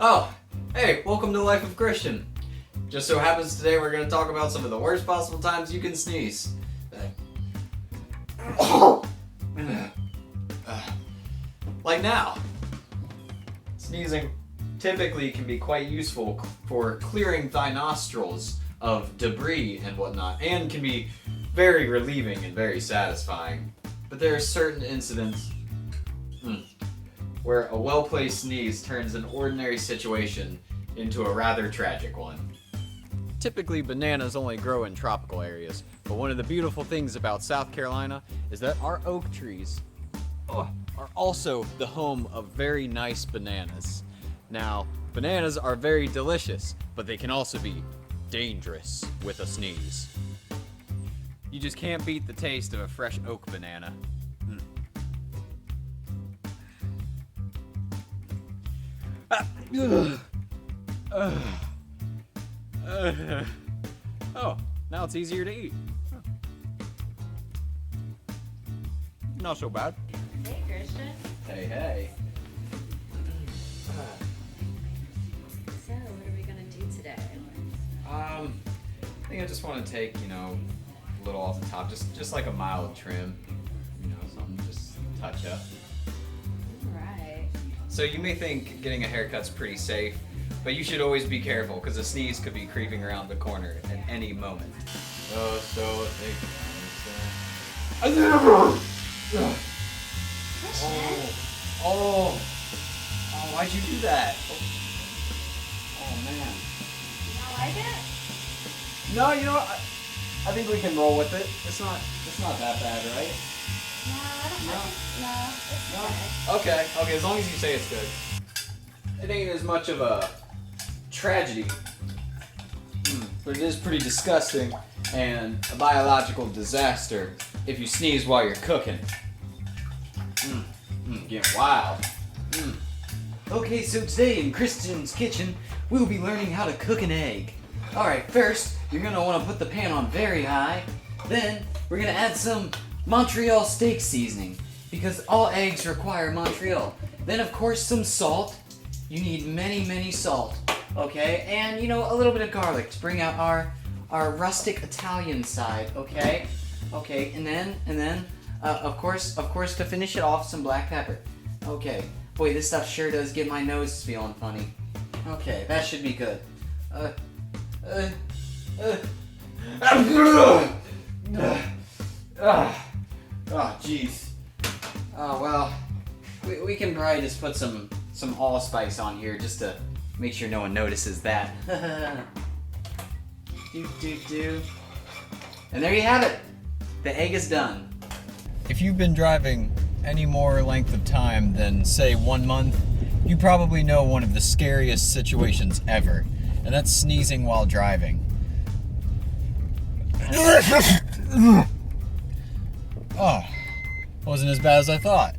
Oh, hey, welcome to Life of Christian. Just so happens today we're going to talk about some of the worst possible times you can sneeze. Like now. Sneezing typically can be quite useful for clearing thy nostrils of debris and whatnot, and can be very relieving and very satisfying. But there are certain incidents where a well-placed sneeze turns an ordinary situation into a rather tragic one. Typically, bananas only grow in tropical areas, but one of the beautiful things about South Carolina is that our oak trees are also the home of very nice bananas. Now, bananas are very delicious, but they can also be dangerous with a sneeze. You just can't beat the taste of a fresh oak banana. Oh, now it's easier to eat. Not so bad. Hey, Christian. Hey. So, what are we gonna do today? I think I just want to take, a little off the top, just like a mild trim, something just touch up. Alright. So you may think getting a haircut's pretty safe, but you should always be careful because a sneeze could be creeping around the corner at any moment. Why'd you do that? Oh man. You don't like it? No, I think we can roll with it. It's not that bad, right? No, I don't know. It's No. Okay, as long as you say it's good. It ain't as much of a tragedy, but it is pretty disgusting and a biological disaster if you sneeze while you're cooking. Getting wild. Okay, so today in Christian's kitchen, we'll be learning how to cook an egg. Alright, first, you're gonna want to put the pan on very high. Then, we're gonna add some Montreal steak seasoning, because all eggs require Montreal. Then, of course, some salt. You need many salt, okay? And, a little bit of garlic to bring out our rustic Italian side, okay? Okay, and then, of course, to finish it off, some black pepper. Okay. Boy, this stuff sure does get my nose feeling funny. Okay, that should be good. Oh, jeez. Oh, well, we can probably just put some allspice on here just to make sure no one notices that. And there you have it. The egg is done. If you've been driving any more length of time than, say, 1 month, you probably know one of the scariest situations ever, and that's sneezing while driving. Oh, wasn't as bad as I thought.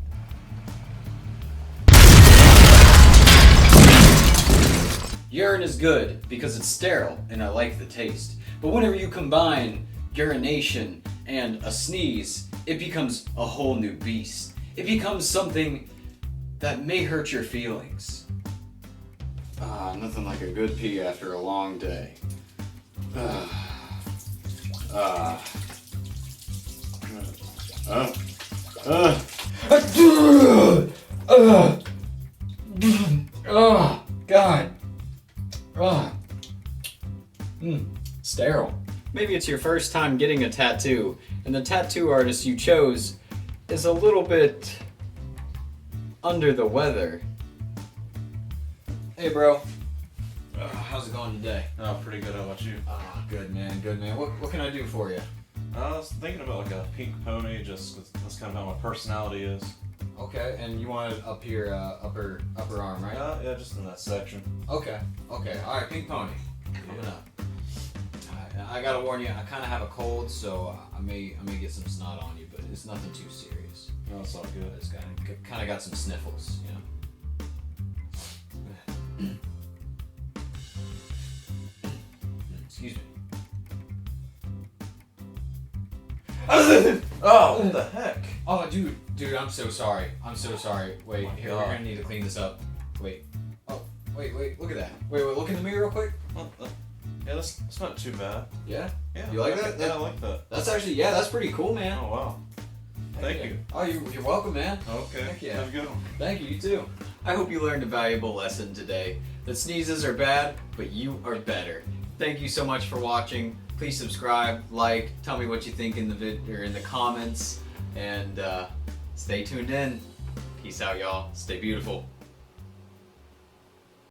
Urine is good because it's sterile and I like the taste. But whenever you combine urination and a sneeze, it becomes a whole new beast. It becomes something that may hurt your feelings. Nothing like a good pee after a long day. Oh, God. Sterile. Maybe it's your first time getting a tattoo, and the tattoo artist you chose is a little bit under the weather. Hey, bro. How's it going today? Oh, pretty good. How about you? Good man. What can I do for you? I was thinking about like a pink pony, just 'cause that's kind of how my personality is. Okay, and you want it up here, upper arm, right? Yeah, just in that section. Okay. All right, pink pony. Coming up. I gotta warn you, I kind of have a cold, so I may get some snot on you, but it's nothing too serious. No, it's all good. I just kind of got some sniffles, Excuse me. Oh, what the heck? Oh, dude, I'm so sorry. I'm so sorry. Wait, Oh my here, God. we're gonna need to clean this up. Wait. Oh, wait, look at that. Wait, look in the mirror real quick. Yeah, that's not too bad. Yeah? Yeah. You like that? Yeah, I like that. That's actually, yeah, that's pretty cool, man. Oh wow. Thank you. Oh, you're welcome, man. Okay. Heck yeah. Have a good one. Thank you, you too. I hope you learned a valuable lesson today. That sneezes are bad, but you are better. Thank you so much for watching. Please subscribe, like, tell me what you think in the comments, and stay tuned in. Peace out, y'all. Stay beautiful.